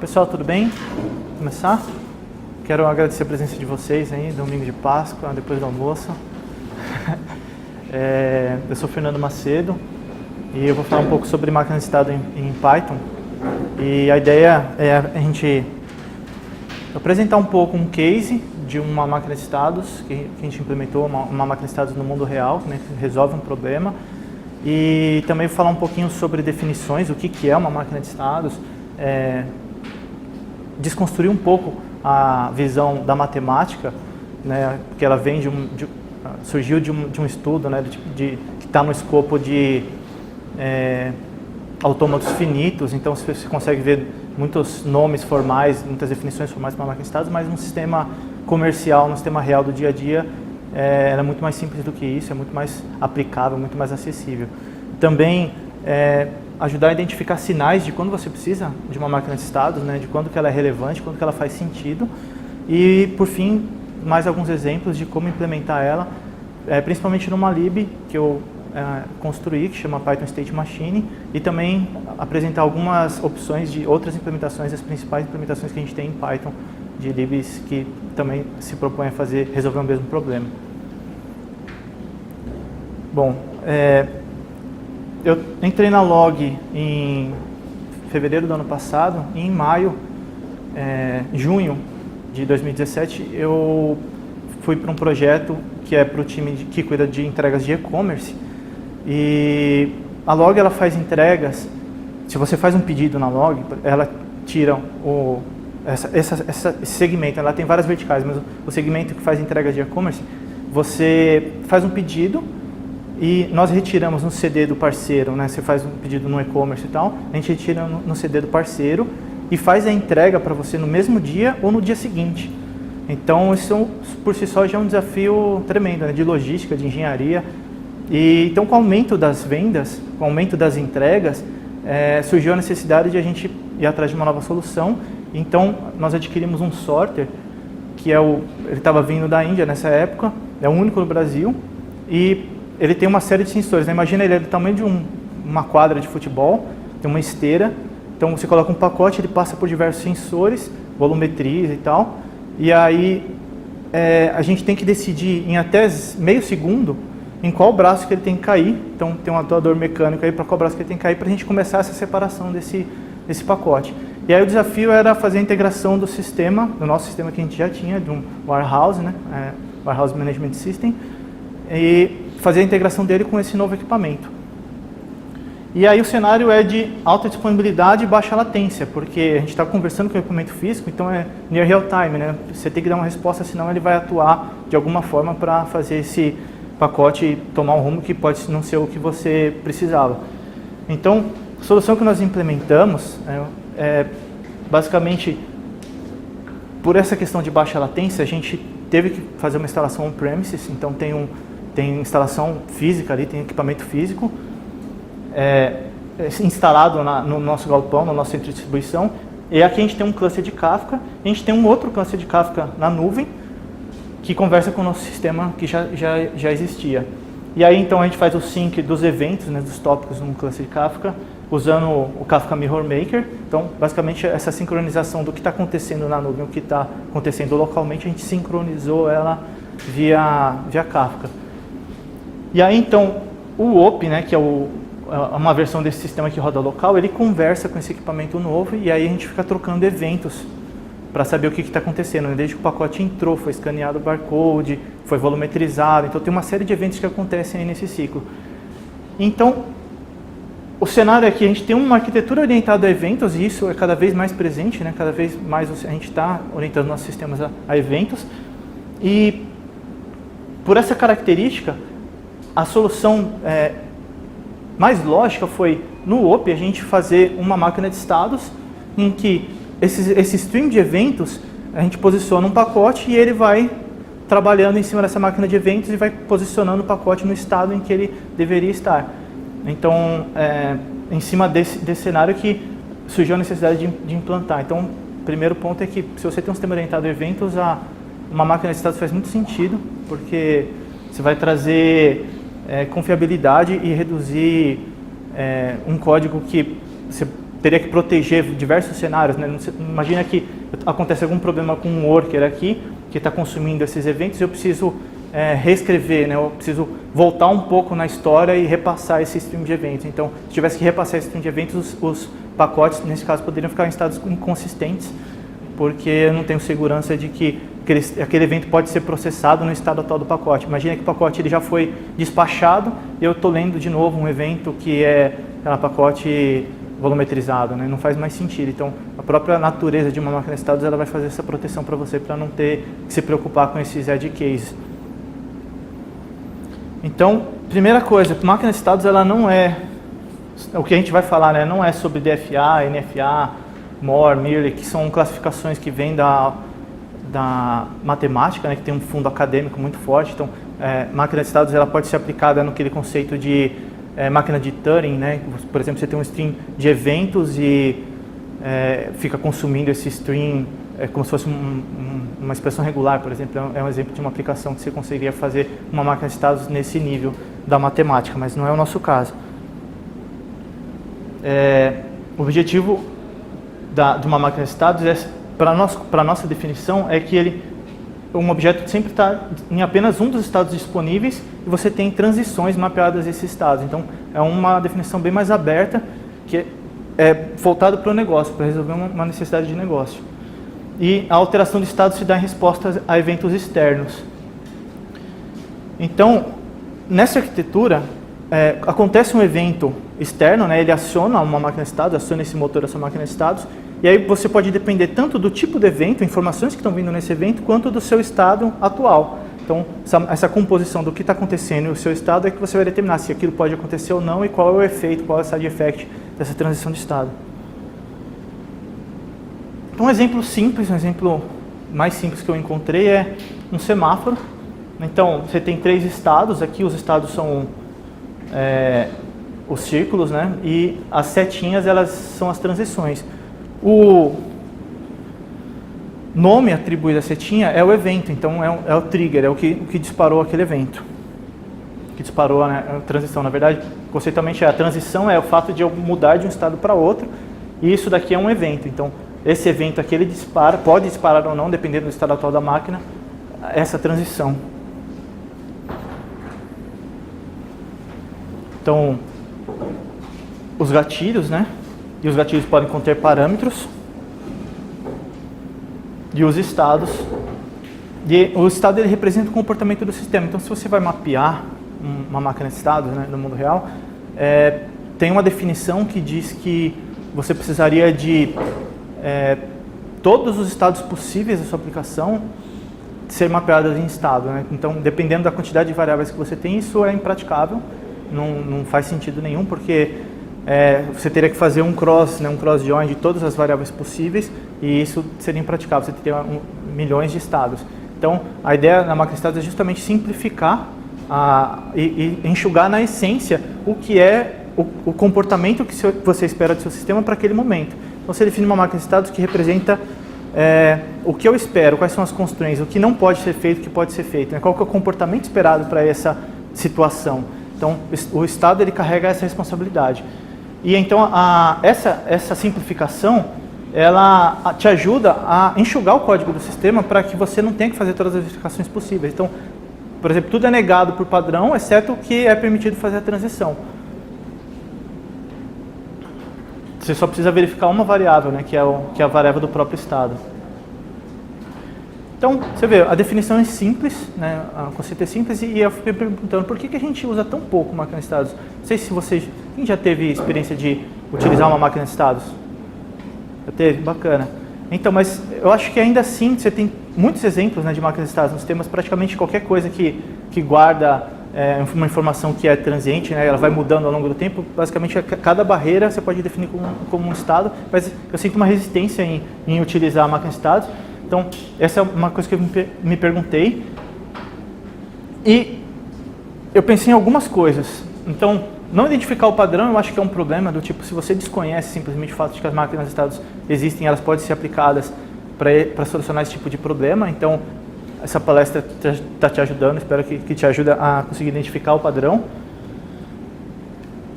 Pessoal, tudo bem? Vamos começar? Quero agradecer a presença de vocês aí, domingo de Páscoa, depois do almoço. Eu sou Fernando Macedo e eu vou falar um pouco sobre máquina de estado em Python. E a ideia é a gente apresentar um pouco um case de uma máquina de estados que a gente implementou, uma máquina de estados no mundo real, né, que resolve um problema. E também falar um pouquinho sobre definições, o que é uma máquina de estados, desconstruir um pouco a visão da matemática, né, porque ela vem surgiu de um estudo, né, que está no escopo de autômatos finitos. Então você consegue ver muitos nomes formais, muitas definições formais para uma máquina de estados, mas num sistema comercial, no sistema real do dia a dia, ela é muito mais simples do que isso, é muito mais aplicável, muito mais acessível. Também ajudar a identificar sinais de quando você precisa de uma máquina de estados, né, de quando que ela é relevante, quando que ela faz sentido. E, por fim, mais alguns exemplos de como implementar ela, principalmente numa lib que eu construí, que chama Python State Machine, e também apresentar algumas opções de outras implementações, as principais implementações que a gente tem em Python, de libs que também se propõem a resolver o mesmo problema. Bom, eu entrei na Log em fevereiro do ano passado e em maio, junho de 2017, eu fui para um projeto que é para o time que cuida de entregas de e-commerce. E a Log ela faz entregas, se você faz um pedido na Log, ela tira esse segmento, ela tem várias verticais, mas o segmento que faz entregas de e-commerce, você faz um pedido e nós retiramos no CD do parceiro, né? Você faz um pedido no e-commerce e tal, a gente retira no CD do parceiro e faz a entrega para você no mesmo dia ou no dia seguinte. Então isso por si só já é um desafio tremendo, né? De logística, de engenharia. E então com o aumento das vendas, com o aumento das entregas, surgiu a necessidade de a gente ir atrás de uma nova solução. Então nós adquirimos um sorter, que ele estava vindo da Índia nessa época, é o único no Brasil, e ele tem uma série de sensores, né? Imagina, ele é do tamanho de uma quadra de futebol, tem uma esteira, então você coloca um pacote, ele passa por diversos sensores, volumetria e tal, e aí a gente tem que decidir em até meio segundo em qual braço que ele tem que cair. Então tem um atuador mecânico aí para qual braço que ele tem que cair, para a gente começar essa separação desse pacote. E aí o desafio era fazer a integração do nosso sistema que a gente já tinha, de um warehouse, né? Warehouse Management System, e fazer a integração dele com esse novo equipamento. E aí o cenário é de alta disponibilidade e baixa latência, porque a gente está conversando com o equipamento físico, então é near real time, né? Você tem que dar uma resposta, senão ele vai atuar de alguma forma para fazer esse pacote tomar um rumo que pode não ser o que você precisava. Então, a solução que nós implementamos basicamente, por essa questão de baixa latência, a gente teve que fazer uma instalação on-premises, então tem instalação física ali, tem equipamento físico instalado no nosso galpão, no nosso centro de distribuição. E aqui a gente tem um cluster de Kafka, a gente tem um outro cluster de Kafka na nuvem, que conversa com o nosso sistema que já existia. E aí então a gente faz o sync dos eventos, né, dos tópicos no cluster de Kafka, usando o Kafka Mirror Maker. Então, basicamente, essa sincronização do que está acontecendo na nuvem, o que está acontecendo localmente, a gente sincronizou ela via Kafka. E aí, então, o OP, né, que é uma versão desse sistema que roda local, ele conversa com esse equipamento novo e aí a gente fica trocando eventos para saber o que está acontecendo, né? Desde que o pacote entrou, foi escaneado o barcode, foi volumetrizado, então tem uma série de eventos que acontecem aí nesse ciclo. Então, o cenário é que a gente tem uma arquitetura orientada a eventos, e isso é cada vez mais presente, né? Cada vez mais a gente está orientando nossos sistemas a eventos, e por essa característica, a solução mais lógica foi, no OP, a gente fazer uma máquina de estados em que esse stream de eventos, a gente posiciona um pacote e ele vai trabalhando em cima dessa máquina de eventos e vai posicionando o pacote no estado em que ele deveria estar. Então, em cima desse cenário que surgiu a necessidade de implantar. Então, o primeiro ponto é que, se você tem um sistema orientado a eventos, uma máquina de estados faz muito sentido, porque você vai trazer confiabilidade e reduzir um código que você teria que proteger diversos cenários, né? Imagina que acontece algum problema com um worker aqui, que está consumindo esses eventos, e eu preciso reescrever, né? Eu preciso voltar um pouco na história e repassar esse stream de eventos. Então, se tivesse que repassar esse stream de eventos, os pacotes, nesse caso, poderiam ficar em estados inconsistentes, porque eu não tenho segurança de que aquele evento pode ser processado no estado atual do pacote. Imagina que o pacote ele já foi despachado e eu estou lendo de novo um evento que é pacote volumetrizado, né? Não faz mais sentido. Então, a própria natureza de uma máquina de estados ela vai fazer essa proteção para você, para não ter que se preocupar com esses edge cases. Então, primeira coisa, a máquina de estados ela não é, o que a gente vai falar, né? Não é sobre DFA, NFA, Moore, Mealy, que são classificações que vêm da matemática, né? Que tem um fundo acadêmico muito forte. Então, máquina de estados ela pode ser aplicada naquele conceito de máquina de Turing, né? Por exemplo, você tem um stream de eventos e fica consumindo esse stream como se fosse uma expressão regular, por exemplo. É um exemplo de uma aplicação que você conseguiria fazer uma máquina de estados nesse nível da matemática, mas não é o nosso caso. O objetivo de uma máquina de estados, para a nossa definição, é que um objeto sempre está em apenas um dos estados disponíveis e você tem transições mapeadas a esses estados. Então, é uma definição bem mais aberta, que é voltada para o negócio, para resolver uma necessidade de negócio. E a alteração de estado se dá em resposta a eventos externos. Então, nessa arquitetura, acontece um evento externo, né? Ele aciona uma máquina de estados, aciona esse motor da sua máquina de estados, e aí você pode depender tanto do tipo de evento, informações que estão vindo nesse evento, quanto do seu estado atual. Então, essa composição do que está acontecendo e o seu estado é que você vai determinar se aquilo pode acontecer ou não e qual é o efeito, qual é o side effect dessa transição de estado. Então, um exemplo simples, um exemplo mais simples que eu encontrei é um semáforo. Então, você tem 3 estados, aqui os estados são os círculos, né? E as setinhas, elas são as transições. O nome atribuído à setinha é o evento, então é o trigger, é o que disparou aquele evento. Que disparou a transição. Na verdade, conceitualmente, a transição é o fato de eu mudar de um estado para outro, e isso daqui é um evento. Então, esse evento aqui, ele dispara, pode disparar ou não, dependendo do estado atual da máquina, essa transição. Então, os gatilhos, né? E os gatilhos podem conter parâmetros. E os estados. E o estado ele representa o comportamento do sistema. Então, se você vai mapear uma máquina de estados, né, no mundo real, tem uma definição que diz que você precisaria de todos os estados possíveis da sua aplicação ser mapeados em estado, né? Então, dependendo da quantidade de variáveis que você tem, isso é impraticável. Não faz sentido nenhum, porque você teria que fazer um cross-join de todas as variáveis possíveis, e isso seria impraticável, você teria milhões de estados. Então, a ideia na máquina de estados é justamente simplificar e enxugar na essência o que é o comportamento que você espera do seu sistema para aquele momento. Então, você define uma máquina de estados que representa o que eu espero, quais são as constraints, o que não pode ser feito, o que pode ser feito, né? Qual que é o comportamento esperado para essa situação. Então, o estado ele carrega essa responsabilidade. E então, essa simplificação, ela te ajuda a enxugar o código do sistema para que você não tenha que fazer todas as verificações possíveis. Então, por exemplo, tudo é negado por padrão, exceto o que é permitido fazer a transição. Você só precisa verificar uma variável, né, que é a variável do próprio estado. Então, você vê, a definição é simples, né, o conceito é simples, e eu fiquei perguntando por que a gente usa tão pouco máquina de estados. Não sei se quem já teve experiência de utilizar uma máquina de estados? Já teve? Bacana. Então, mas eu acho que ainda assim você tem muitos exemplos, né, de máquinas de estados nos temas, praticamente qualquer coisa que guarda uma informação que é transiente, né, ela vai mudando ao longo do tempo. Basicamente, cada barreira você pode definir como um estado, mas eu sinto uma resistência em utilizar a máquina de estados. Então, essa é uma coisa que eu me perguntei. E eu pensei em algumas coisas. Então, não identificar o padrão eu acho que é um problema, do tipo, se você desconhece simplesmente o fato de que as máquinas de estados existem, elas podem ser aplicadas para solucionar esse tipo de problema. Então, essa palestra está te ajudando, espero que te ajude a conseguir identificar o padrão.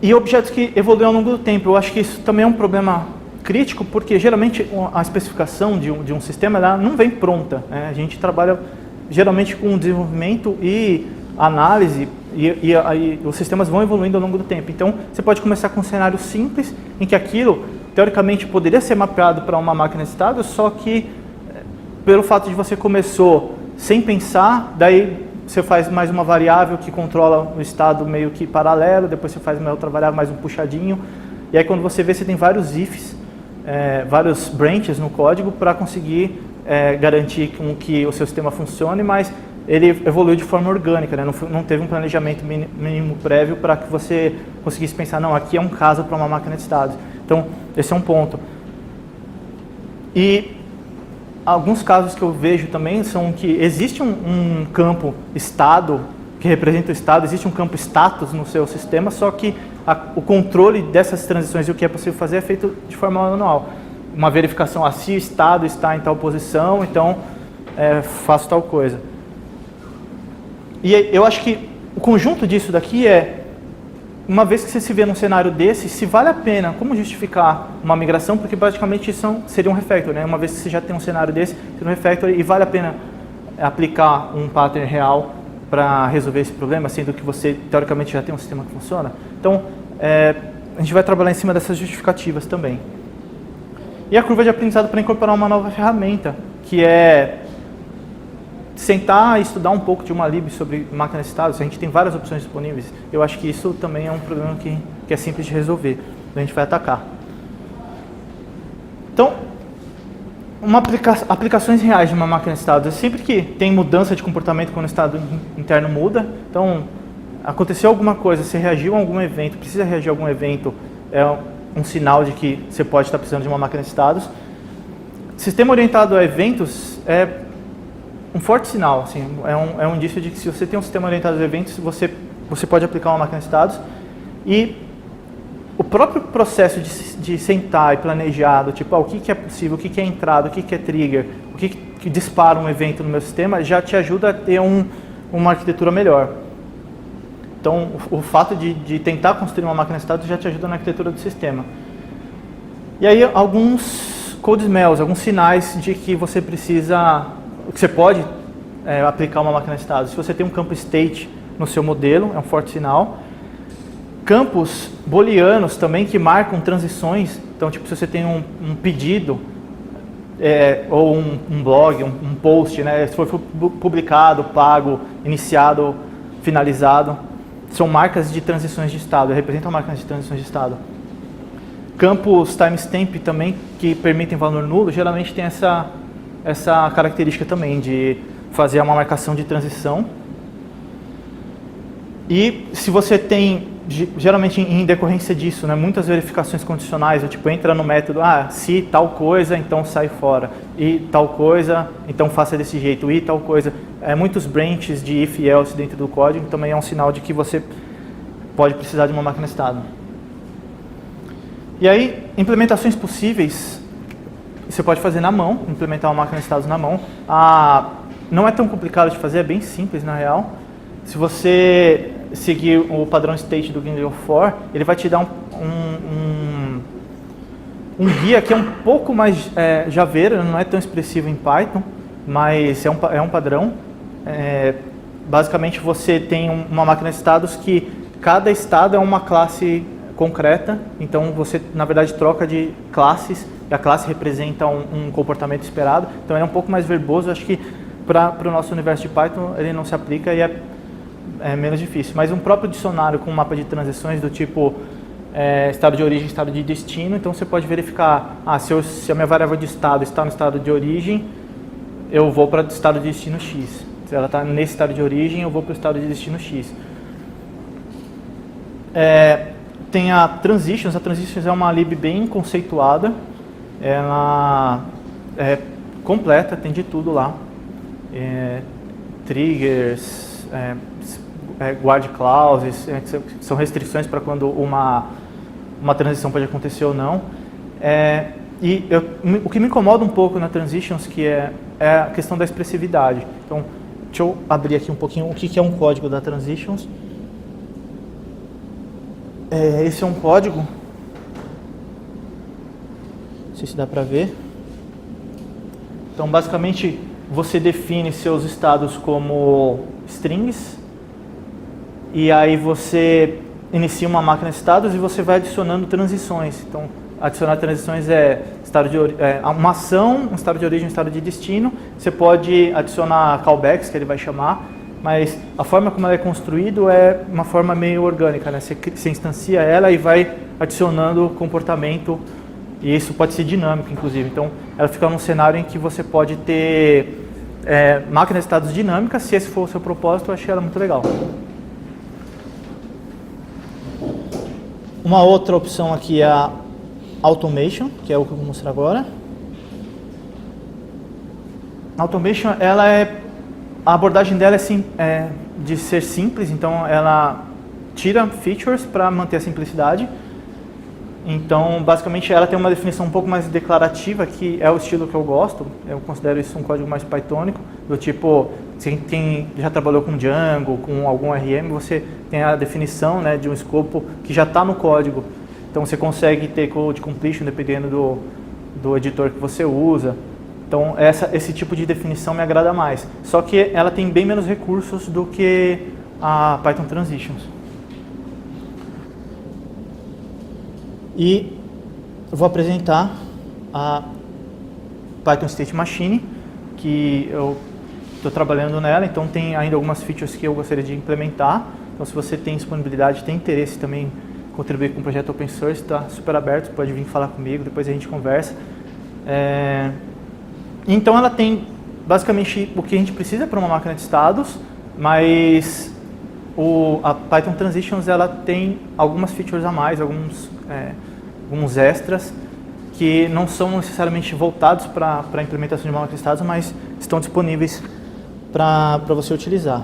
E objetos que evoluem ao longo do tempo. Eu acho que isso também é um problema crítico, porque geralmente a especificação de um sistema ela não vem pronta, né? A gente trabalha geralmente com desenvolvimento e análise, e os sistemas vão evoluindo ao longo do tempo. Então, você pode começar com um cenário simples, em que aquilo, teoricamente, poderia ser mapeado para uma máquina de estado, só que, pelo fato de você começou sem pensar, daí você faz mais uma variável que controla o estado meio que paralelo, depois você faz uma outra variável, mais um puxadinho, e aí quando você vê, você tem vários ifs, vários branches no código para conseguir garantir que o seu sistema funcione, mas ele evoluiu de forma orgânica, né? Não teve um planejamento mínimo prévio para que você conseguisse pensar, não, aqui é um caso para uma máquina de estados. Então, esse é um ponto. E alguns casos que eu vejo também são que existe um campo estado, que representa o estado, existe um campo status no seu sistema, só que o controle dessas transições e o que é possível fazer é feito de forma manual. Uma verificação, se o estado está em tal posição, então faço tal coisa. E eu acho que o conjunto disso daqui uma vez que você se vê num cenário desse, se vale a pena, como justificar uma migração, porque praticamente isso seria um refactor, né? Uma vez que você já tem um cenário desse, seria um refactor, e vale a pena aplicar um pattern real para resolver esse problema, sendo que você, teoricamente, já tem um sistema que funciona. Então, a gente vai trabalhar em cima dessas justificativas também. E a curva de aprendizado para incorporar uma nova ferramenta, que é sentar e estudar um pouco de uma lib sobre máquinas de estados. A gente tem várias opções disponíveis. Eu acho que isso também é um problema que é simples de resolver. A gente vai atacar. Então, aplicações reais de uma máquina de estados é sempre que tem mudança de comportamento quando o estado interno muda. Então, aconteceu alguma coisa, você reagiu a algum evento, precisa reagir a algum evento, é um sinal de que você pode estar precisando de uma máquina de estados. Sistema orientado a eventos é um forte sinal, assim, é um indício de que se você tem um sistema orientado a eventos, você pode aplicar uma máquina de estados. E o próprio processo de sentar e planejar, tipo, o que é possível, o que é entrada, o que é trigger, o que dispara um evento no meu sistema, já te ajuda a ter uma arquitetura melhor. Então, o fato de tentar construir uma máquina de estados já te ajuda na arquitetura do sistema. E aí, alguns code smells, alguns sinais de que você precisa, que você pode aplicar uma máquina de estados. Se você tem um campo state no seu modelo, é um forte sinal. Campos booleanos também que marcam transições. Então, tipo, se você tem um pedido, ou um blog, um post, né, se for publicado, pago, iniciado, finalizado, são marcas de transições de estado, representam marcas de transições de estado. Campos timestamp também, que permitem valor nulo, geralmente tem essa característica também de fazer uma marcação de transição. E se você tem, geralmente em decorrência disso, né, muitas verificações condicionais, tipo, entra no método, se tal coisa, então sai fora, e tal coisa, então faça desse jeito, e tal coisa. Muitos branches de if e else dentro do código também é um sinal de que você pode precisar de uma máquina de estado. E aí, implementações possíveis, você pode fazer na mão, implementar uma máquina de estados na mão. Não é tão complicado de fazer, é bem simples na real. Se você seguir o padrão state do Gingell-For, ele vai te dar um guia que é um pouco mais javeiro, não é tão expressivo em Python, mas é um padrão. Basicamente, você tem uma máquina de estados que cada estado é uma classe concreta, então você, na verdade, troca de classes, e a classe representa um comportamento esperado, então é um pouco mais verboso. Acho que para o nosso universo de Python ele não se aplica e é menos difícil, mas um próprio dicionário com um mapa de transições do tipo estado de origem, estado de destino, então você pode verificar, se a minha variável de estado está no estado de origem, eu vou para o estado de destino X. Se ela está nesse estado de origem, eu vou para o estado de destino X. Tem a Transitions é uma lib bem conceituada, ela é completa, tem de tudo lá. Triggers, guard clauses, são restrições para quando uma transição pode acontecer ou não. O que me incomoda um pouco na Transitions que é a questão da expressividade. Então, deixa eu abrir aqui um pouquinho o que é um código da Transitions. esse é um código, não sei se dá para ver. Então, basicamente, você define seus estados como strings, e aí você inicia uma máquina de estados e você vai adicionando transições. Então, adicionar transições é uma ação, um estado de origem, um estado de destino. Você pode adicionar callbacks, que ele vai chamar, mas a forma como ela é construído é uma forma meio orgânica, né? Você instancia ela e vai adicionando comportamento, e isso pode ser dinâmico, inclusive. Então, ela fica num cenário em que você pode ter máquinas de estados dinâmicas. Se esse for o seu propósito, eu achei ela muito legal. Uma outra opção aqui é a Automation, que é o que eu vou mostrar agora. A Automation, a abordagem dela é de ser simples, então ela tira features para manter a simplicidade. Então, basicamente, ela tem uma definição um pouco mais declarativa, que é o estilo que eu gosto. Eu considero isso um código mais pythonico, do tipo, quem já trabalhou com Django, com algum RM, você tem a definição, né, de um escopo que já está no código. Então, você consegue ter code completion dependendo do editor que você usa. Então, esse tipo de definição me agrada mais. Só que ela tem bem menos recursos do que a Python Transitions. E eu vou apresentar a Python State Machine, que eu estou trabalhando nela, então tem ainda algumas features que eu gostaria de implementar. Então, se você tem disponibilidade, tem interesse também em contribuir com o projeto Open Source, está super aberto, pode vir falar comigo, depois a gente conversa. Então, ela tem basicamente o que a gente precisa para uma máquina de estados, mas a Python Transitions ela tem algumas features a mais, alguns extras que não são necessariamente voltados para a implementação de uma máquina de estados, mas estão disponíveis para você utilizar.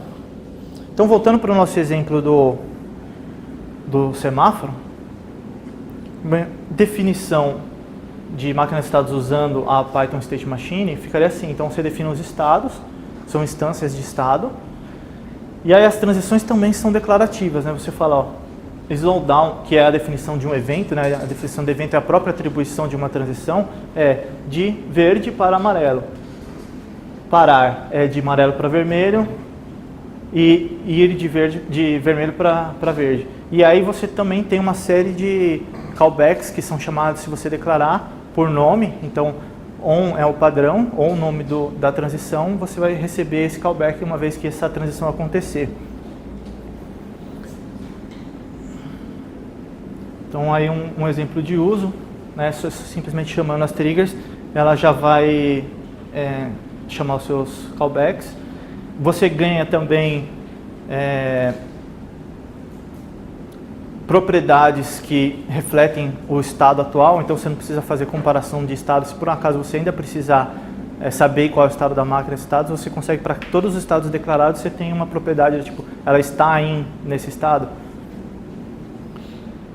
Então, voltando para o nosso exemplo do semáforo, definição de máquina de estados usando a Python State Machine ficaria assim. Então, você define os estados, são instâncias de estado, e aí as transições também são declarativas, né? Você fala, slowdown, que é a definição de um evento, né? A definição de evento é a própria atribuição de uma transição, é de verde para amarelo. Parar é de amarelo para vermelho e ir de vermelho para verde. E aí você também tem uma série de callbacks que são chamados, se você declarar por nome, então on é o padrão, ou o nome da transição, você vai receber esse callback uma vez que essa transição acontecer. Então aí um exemplo de uso, né, simplesmente chamando as triggers, ela já vai chamar os seus callbacks. Você ganha também propriedades que refletem o estado atual, então você não precisa fazer comparação de estados. Se por um acaso você ainda precisar saber qual é o estado da máquina de estados, você consegue, para todos os estados declarados, você tem uma propriedade, tipo, ela está nesse estado.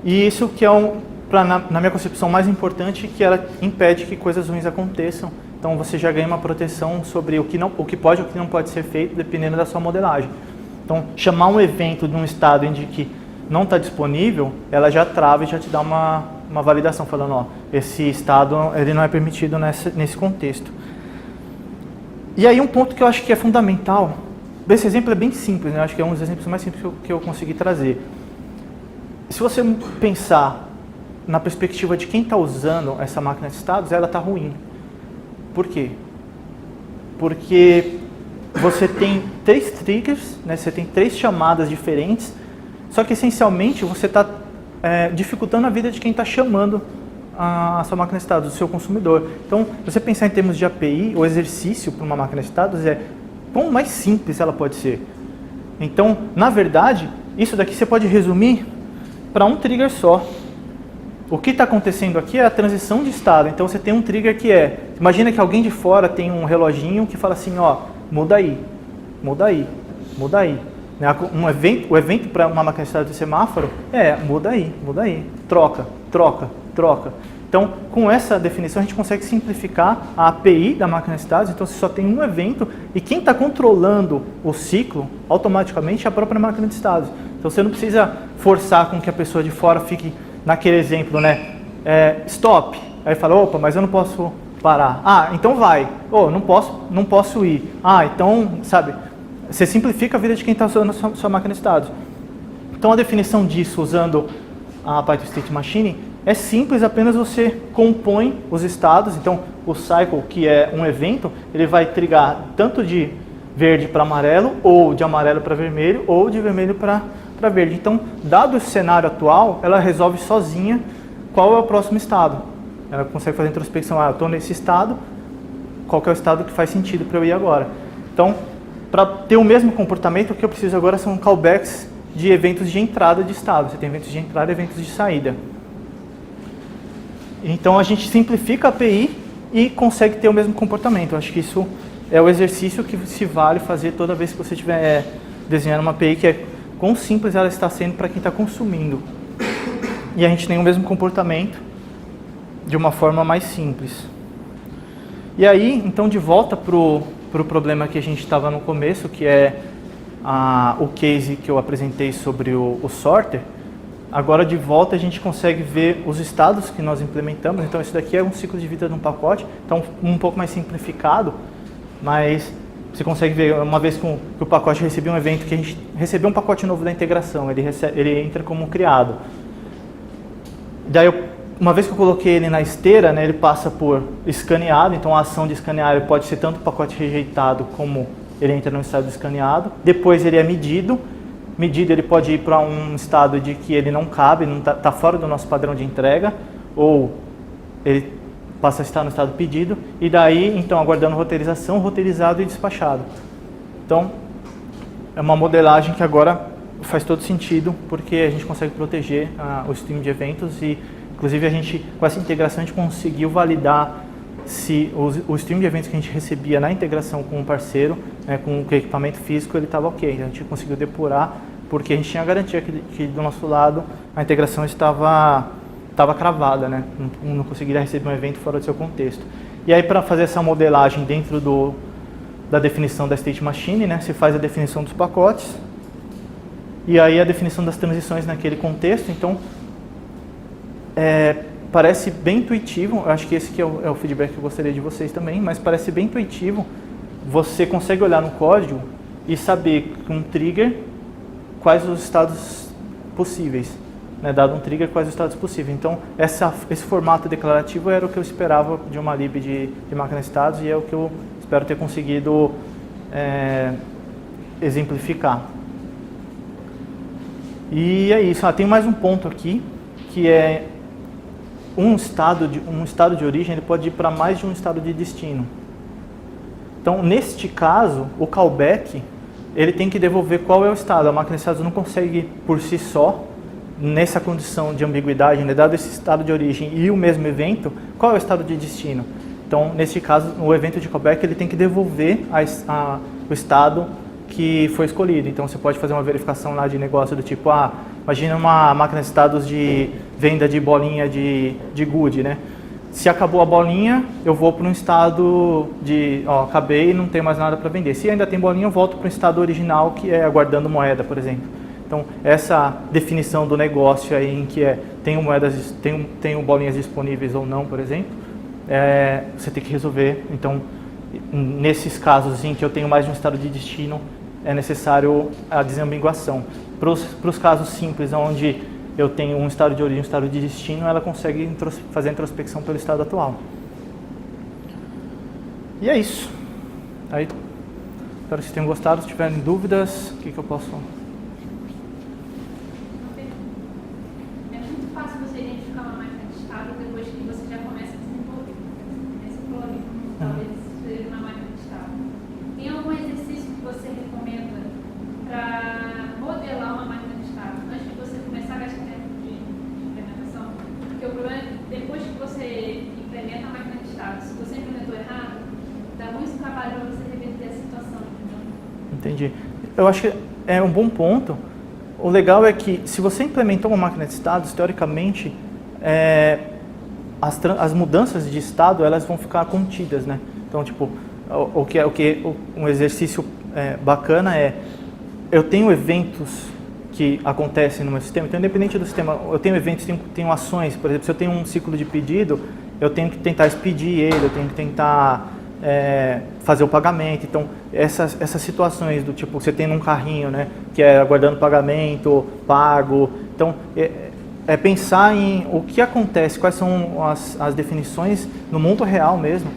E isso que é, na minha concepção, mais importante, que ela impede que coisas ruins aconteçam. Então você já ganha uma proteção sobre o que pode e o que não pode ser feito, dependendo da sua modelagem. Então, chamar um evento de um estado em que não está disponível, ela já trava e já te dá uma validação, falando, ó, esse estado ele não é permitido nesse contexto. E aí um ponto que eu acho que é fundamental, esse exemplo é bem simples, né? Eu acho que é um dos exemplos mais simples que eu consegui trazer. Se você pensar na perspectiva de quem está usando essa máquina de estados, ela está ruim. Por quê? Porque você tem 3 triggers, né? Você tem 3 chamadas diferentes, só que essencialmente você está dificultando a vida de quem está chamando a sua máquina de estados, o seu consumidor. Então, se você pensar em termos de API, o exercício para uma máquina de estados quão mais simples ela pode ser. Então, na verdade, isso daqui você pode resumir para um trigger só. O que está acontecendo aqui é a transição de estado. Então você tem um trigger que imagina que alguém de fora tem um reloginho que fala assim, ó, muda aí, muda aí, muda aí. O evento para uma máquina de estado de semáforo muda aí, troca, troca, troca. Então, com essa definição, a gente consegue simplificar a API da máquina de estados. Então, você só tem um evento e quem está controlando o ciclo, automaticamente, é a própria máquina de estados. Então você não precisa forçar com que a pessoa de fora fique naquele exemplo, né? Stop. Aí fala, opa, mas eu não posso parar. Ah, então vai. Oh, não posso ir. Ah, então, sabe? Você simplifica a vida de quem está usando a sua máquina de estados. Então a definição disso usando a Python State Machine é simples, apenas você compõe os estados. Então o cycle, que é um evento, ele vai trigar tanto de verde para amarelo, ou de amarelo para vermelho, ou de vermelho para verde. Então, dado o cenário atual, ela resolve sozinha qual é o próximo estado. Ela consegue fazer a introspecção, eu estou nesse estado, qual que é o estado que faz sentido para eu ir agora. Então, para ter o mesmo comportamento, o que eu preciso agora são callbacks de eventos de entrada de estado. Você tem eventos de entrada e eventos de saída. Então, a gente simplifica a API e consegue ter o mesmo comportamento. Eu acho que isso é o exercício que se vale fazer toda vez que você estiver desenhando uma API, que é quão simples ela está sendo para quem está consumindo. E a gente tem o mesmo comportamento de uma forma mais simples. E aí, então, de volta para o problema que a gente estava no começo, que é o case que eu apresentei sobre o sorter. Agora, de volta, a gente consegue ver os estados que nós implementamos. Então, isso daqui é um ciclo de vida de um pacote, então um pouco mais simplificado, mas você consegue ver, uma vez que o pacote recebeu um evento, que a gente recebeu um pacote novo da integração, ele entra como criado. Daí, uma vez que eu coloquei ele na esteira, né, ele passa por escaneado, então a ação de escanear ele pode ser tanto o pacote rejeitado como ele entra no estado de escaneado. Depois ele é medido ele pode ir para um estado de que ele não cabe, não está fora do nosso padrão de entrega, ou ele passa a estar no estado pedido, e daí, então, aguardando roteirização, roteirizado e despachado. Então, é uma modelagem que agora faz todo sentido, porque a gente consegue proteger o stream de eventos e, inclusive, a gente, com essa integração, a gente conseguiu validar se o stream de eventos que a gente recebia na integração com o parceiro, né, com o equipamento físico, ele estava ok. A gente conseguiu depurar, porque a gente tinha a garantia que do nosso lado a integração estava cravada, né? Não conseguiria receber um evento fora do seu contexto. E aí, para fazer essa modelagem dentro da definição da State Machine, né, se faz a definição dos pacotes, e aí a definição das transições naquele contexto. Então, parece bem intuitivo, eu acho que esse que é o feedback que eu gostaria de vocês também, mas parece bem intuitivo. Você consegue olhar no código e saber com um trigger quais os estados possíveis, né? Dado um trigger, quais os estados possíveis. Então, esse formato declarativo era o que eu esperava de uma lib de máquina de estados e é o que eu espero ter conseguido exemplificar. E é isso. Tem mais um ponto aqui, que é um estado de origem, ele pode ir para mais de um estado de destino. Então, neste caso, o callback, ele tem que devolver qual é o estado. A máquina de estados não consegue, por si só, nessa condição de ambiguidade, né, dado esse estado de origem e o mesmo evento, qual é o estado de destino. Então, nesse caso, o evento de callback, ele tem que devolver o estado que foi escolhido. Então, você pode fazer uma verificação lá de negócio do tipo, imagina uma máquina de estados de venda de bolinha de gude, né? Se acabou a bolinha, eu vou para um estado de, acabei e não tenho mais nada para vender. Se ainda tem bolinha, eu volto para o estado original, que é aguardando moeda, por exemplo. Então, essa definição do negócio aí em que tenho bolinhas disponíveis ou não, por exemplo, você tem que resolver. Então, nesses casos em que eu tenho mais de um estado de destino, é necessário a desambiguação. Para os casos simples, onde eu tenho um estado de origem e um estado de destino, ela consegue fazer a introspecção pelo estado atual. E é isso. Aí, espero que vocês tenham gostado. Se tiverem dúvidas, o que eu posso... É muito fácil você identificar uma máquina de estado depois que você já começa a desenvolver. Esse algoritmo talvez seja uma máquina de estado. Tem algum exercício que você recomenda para modelar uma máquina de estado antes de você começar a gastar tempo de implementação? Porque o problema é que depois que você implementa a máquina de estado, se você implementou errado, dá muito trabalho para você reverter a situação. Entendi. Eu acho que é um bom ponto. O legal é que, se você implementou uma máquina de estados, teoricamente, as mudanças de estado elas vão ficar contidas, né? Então, tipo, um exercício bacana eu tenho eventos que acontecem no meu sistema. Então, independente do sistema, eu tenho eventos, tenho ações. Por exemplo, se eu tenho um ciclo de pedido, eu tenho que tentar expedir ele, eu tenho que tentar fazer o pagamento. Então, essas situações do tipo, você tem num carrinho, né, que é aguardando pagamento, pago. Então, é pensar em o que acontece, quais são as definições no mundo real mesmo,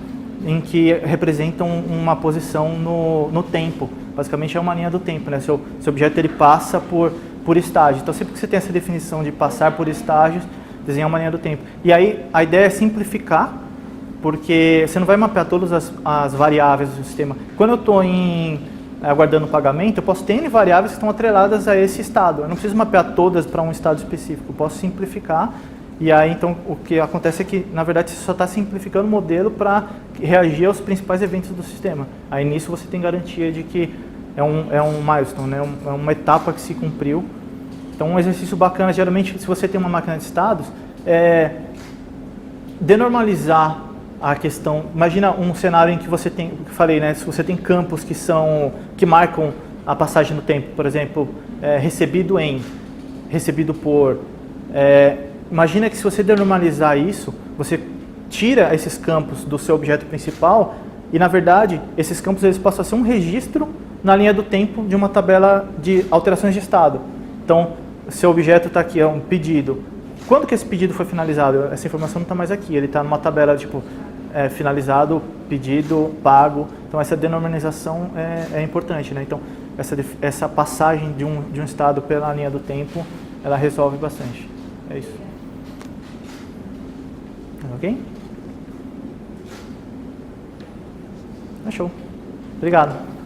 em que representam uma posição no tempo. Basicamente é uma linha do tempo, né? Seu objeto ele passa por estágios. Então, sempre que você tem essa definição de passar por estágios, desenhar uma linha do tempo. E aí, a ideia é simplificar, porque você não vai mapear todas as variáveis do sistema. Quando eu estou aguardando o pagamento, eu posso ter N variáveis que estão atreladas a esse estado. Eu não preciso mapear todas para um estado específico. Eu posso simplificar. E aí, então, o que acontece é que, na verdade, você só está simplificando o modelo para reagir aos principais eventos do sistema. Aí, nisso, você tem garantia de que é um milestone, né? É uma etapa que se cumpriu. Então, um exercício bacana, geralmente, se você tem uma máquina de estados, denormalizar a questão. Imagina um cenário em que você tem, que eu falei, né? Se você tem campos que marcam a passagem no tempo, por exemplo, recebido em, recebido por. Imagina que se você denormalizar isso, você tira esses campos do seu objeto principal e, na verdade, esses campos eles passam a ser um registro na linha do tempo de uma tabela de alterações de estado. Então, seu objeto está aqui, é um pedido. Quando que esse pedido foi finalizado? Essa informação não está mais aqui, ele está numa tabela tipo finalizado, pedido, pago. Então, essa denormalização é importante, né? Então, essa passagem de um estado pela linha do tempo, ela resolve bastante. É isso. Ok? Show. Obrigado.